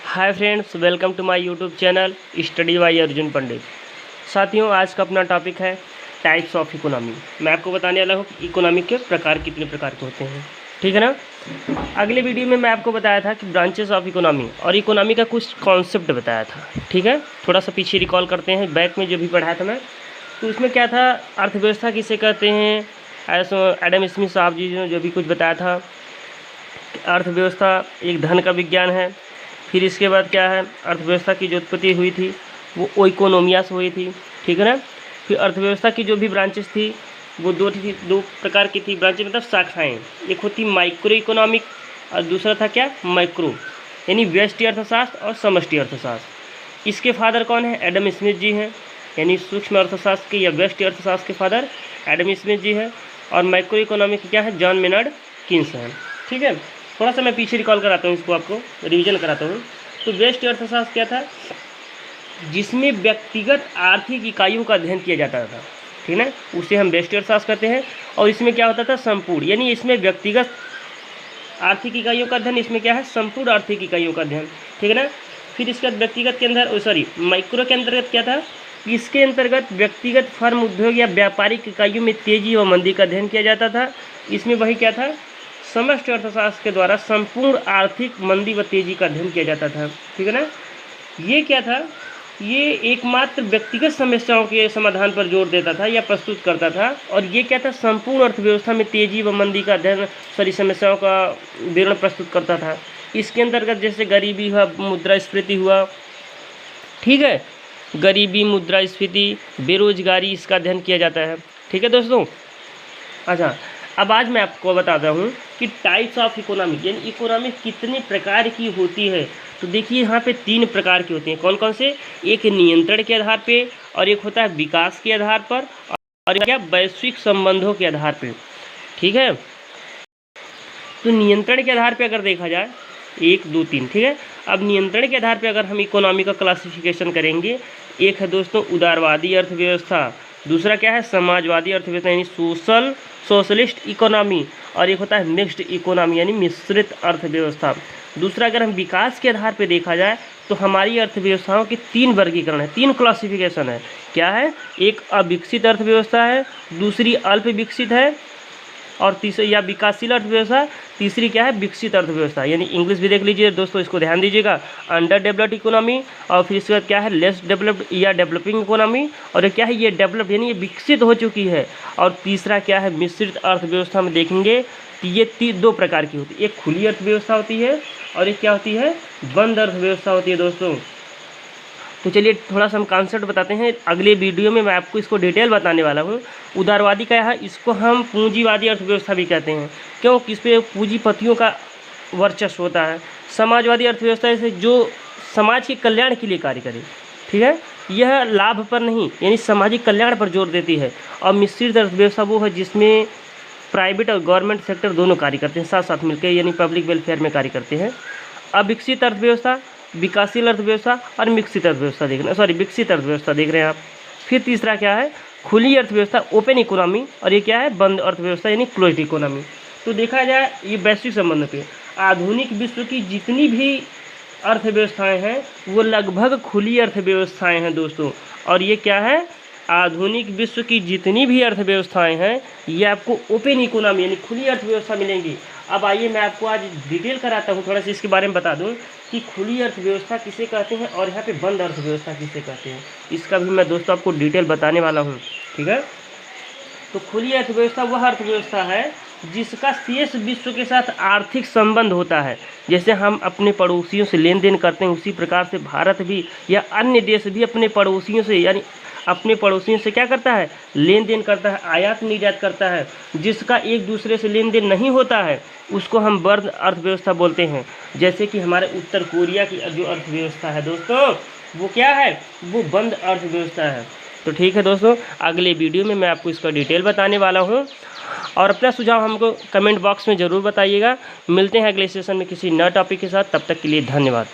Hi friends, welcome to my YouTube channel study by Arjun Pandit. साथियों, आज का अपना टॉपिक है टाइप्स ऑफ इकोनॉमी। मैं आपको बताने वाला हूँ कि इकोनॉमी के प्रकार कितने प्रकार के होते हैं। ठीक है ना। अगले वीडियो में मैं आपको बताया था कि ब्रांचेस ऑफ इकोनॉमी और इकोनॉमी का कुछ कॉन्सेप्ट बताया था। ठीक है, थोड़ा सा पीछे रिकॉल करते हैं, बैक में जो भी पढ़ाया था मैं, तो उसमें क्या था, अर्थव्यवस्था किसे कहते हैं, एडम स्मिथ साहब जी ने जो भी कुछ बताया था। अर्थव्यवस्था एक धन का विज्ञान है। फिर इसके बाद क्या है, अर्थव्यवस्था की जो उत्पत्ति हुई थी वो ओइकोनोमिया से हुई थी। ठीक है ना। फिर अर्थव्यवस्था की जो भी ब्रांचेस थी वो दो प्रकार की थी। ब्रांचेस मतलब शाखाएं। एक होती माइक्रो इकोनॉमिक और दूसरा था क्या, माइक्रो, यानी व्यष्टि अर्थशास्त्र और समष्टि अर्थशास्त्र। इसके फादर कौन है, एडम स्मिथ जी हैं, यानी सूक्ष्म अर्थशास्त्र के या व्यष्टि अर्थशास्त्र के फादर एडम स्मिथ जी हैं। और माइक्रो इकोनॉमिक क्या है, जॉन मेनर्ड कीन्स हैं। ठीक है, थोड़ा सा मैं पीछे रिकॉल कराता हूँ, इसको आपको रिवीजन कराता हूँ। तो व्यष्टि अर्थशास्त्र क्या था, जिसमें व्यक्तिगत आर्थिक इकाइयों का अध्ययन किया जाता था। ठीक है, उसे हम व्यष्टि अर्थशास्त्र कहते हैं। और इसमें क्या होता था, संपूर्ण, यानी इसमें व्यक्तिगत आर्थिक इकाइयों का अध्ययन, इसमें क्या है, संपूर्ण आर्थिक इकाइयों का अध्ययन। ठीक है ना। फिर इसके बाद व्यक्तिगत के अंदर माइक्रो के अंतर्गत क्या था, इसके अंतर्गत व्यक्तिगत फर्म, उद्योग या व्यापारिक इकाइयों में तेजी व मंदी का अध्ययन किया जाता था। इसमें वही क्या था, समष्टि अर्थशास्त्र के द्वारा संपूर्ण आर्थिक मंदी व तेजी का अध्ययन किया जाता था। ठीक है ना। ये क्या था, ये एकमात्र व्यक्तिगत समस्याओं के समाधान पर जोर देता था या प्रस्तुत करता था। और ये क्या था, संपूर्ण अर्थव्यवस्था में तेजी व मंदी का अध्ययन, समस्याओं का विवरण प्रस्तुत करता था। इसके अंतर्गत जैसे गरीबी हुआ, मुद्रास्फीति हुआ, ठीक है, गरीबी, मुद्रास्फीति, बेरोजगारी, इसका अध्ययन किया जाता है। ठीक है दोस्तों। अच्छा, अब आज मैं आपको बताता हूँ कि टाइप्स ऑफ इकोनॉमी, यानी इकोनॉमी कितने प्रकार की होती है। तो देखिए, यहाँ पे 3 प्रकार की होती हैं। कौन कौन से, एक नियंत्रण के आधार पे, और एक होता है विकास के आधार पर, और क्या, वैश्विक संबंधों के आधार पे। ठीक है। तो नियंत्रण के आधार पे अगर देखा जाए 1, 2, 3, ठीक है। अब नियंत्रण के आधार पे अगर हम इकोनॉमी का क्लासिफिकेशन करेंगे, एक है दोस्तों उदारवादी अर्थव्यवस्था, दूसरा क्या है, समाजवादी अर्थव्यवस्था यानी सोशलिस्ट इकोनॉमी, और एक होता है मिक्स्ड इकोनॉमी यानी मिश्रित अर्थव्यवस्था। दूसरा अगर हम विकास के आधार पे देखा जाए तो हमारी अर्थव्यवस्थाओं के 3 वर्गीकरण है, 3 क्लासिफिकेशन है। क्या है, एक अविकसित अर्थव्यवस्था है, दूसरी अल्प विकसित है, और तीसरी या विकासशील अर्थव्यवस्था, तीसरी क्या है, विकसित अर्थव्यवस्था। यानी इंग्लिश भी देख लीजिए दोस्तों, इसको ध्यान दीजिएगा, अंडर डेवलप्ड इकोनॉमी, और फिर इसके बाद क्या है, लेस डेवलप्ड या डेवलपिंग इकोनॉमी, और ये क्या है, ये डेवलप्ड यानी ये विकसित हो चुकी है। और तीसरा क्या है, मिश्रित अर्थव्यवस्था में देखेंगे कि ये 2 प्रकार की होती है, एक खुली अर्थव्यवस्था होती है और एक क्या होती है, बंद अर्थव्यवस्था होती है दोस्तों। तो चलिए थोड़ा सा हम कॉन्सेप्ट बताते हैं, अगले वीडियो में मैं आपको इसको डिटेल बताने वाला हूँ। उदारवादी का है, इसको हम पूंजीवादी अर्थव्यवस्था भी कहते हैं, क्यों, इस पे पूंजीपतियों का वर्चस्व होता है। समाजवादी अर्थव्यवस्था से जो समाज के कल्याण के लिए कार्य करे, ठीक है, यह लाभ पर नहीं, यानी सामाजिक कल्याण पर जोर देती है। और मिश्रित अर्थव्यवस्था वो है जिसमें प्राइवेट और गवर्नमेंट सेक्टर दोनों कार्य करते हैं साथ साथ मिलकर, यानी पब्लिक वेलफेयर में कार्य करते हैं। अविकसित अर्थव्यवस्था, विकासशील अर्थव्यवस्था और विकसित अर्थव्यवस्था विकसित अर्थव्यवस्था देख रहे हैं आप। फिर तीसरा क्या है, खुली अर्थव्यवस्था, ओपन इकोनॉमी, और ये क्या है, बंद अर्थव्यवस्था यानी क्लोज्ड इकोनॉमी। तो देखा जाए ये वैश्विक संबंध पे, आधुनिक विश्व की जितनी भी अर्थव्यवस्थाएं हैं वो लगभग खुली अर्थव्यवस्थाएं हैं दोस्तों। और ये क्या है, आधुनिक विश्व की जितनी भी अर्थव्यवस्थाएं हैं ये आपको ओपन इकोनॉमी यानी खुली अर्थव्यवस्था मिलेंगी। अब आइए मैं आपको आज डिटेल कराता हूँ, थोड़ा सा इसके बारे में बता दूँ कि खुली अर्थव्यवस्था किसे कहते हैं और यहाँ पे बंद अर्थव्यवस्था किसे कहते हैं, इसका भी मैं दोस्तों आपको डिटेल बताने वाला हूँ। ठीक है। तो खुली अर्थव्यवस्था वह अर्थव्यवस्था है जिसका शेष विश्व के साथ आर्थिक संबंध होता है। जैसे हम अपने पड़ोसियों से लेन देन करते हैं, उसी प्रकार से भारत भी या अन्य देश भी अपने पड़ोसियों से, यानी अपने पड़ोसियों से क्या करता है, लेन देन करता है, आयात निर्यात करता है। जिसका एक दूसरे से लेन देन नहीं होता है उसको हम बंद अर्थव्यवस्था बोलते हैं। जैसे कि हमारे उत्तर कोरिया की जो अर्थव्यवस्था है दोस्तों, वो क्या है, वो बंद अर्थव्यवस्था है। तो ठीक है दोस्तों, अगले वीडियो में मैं आपको इसका डिटेल बताने वाला हूँ, और अपना सुझाव हमको कमेंट बॉक्स में ज़रूर बताइएगा। मिलते हैं अगले सेशन में किसी नए टॉपिक के साथ, तब तक के लिए धन्यवाद।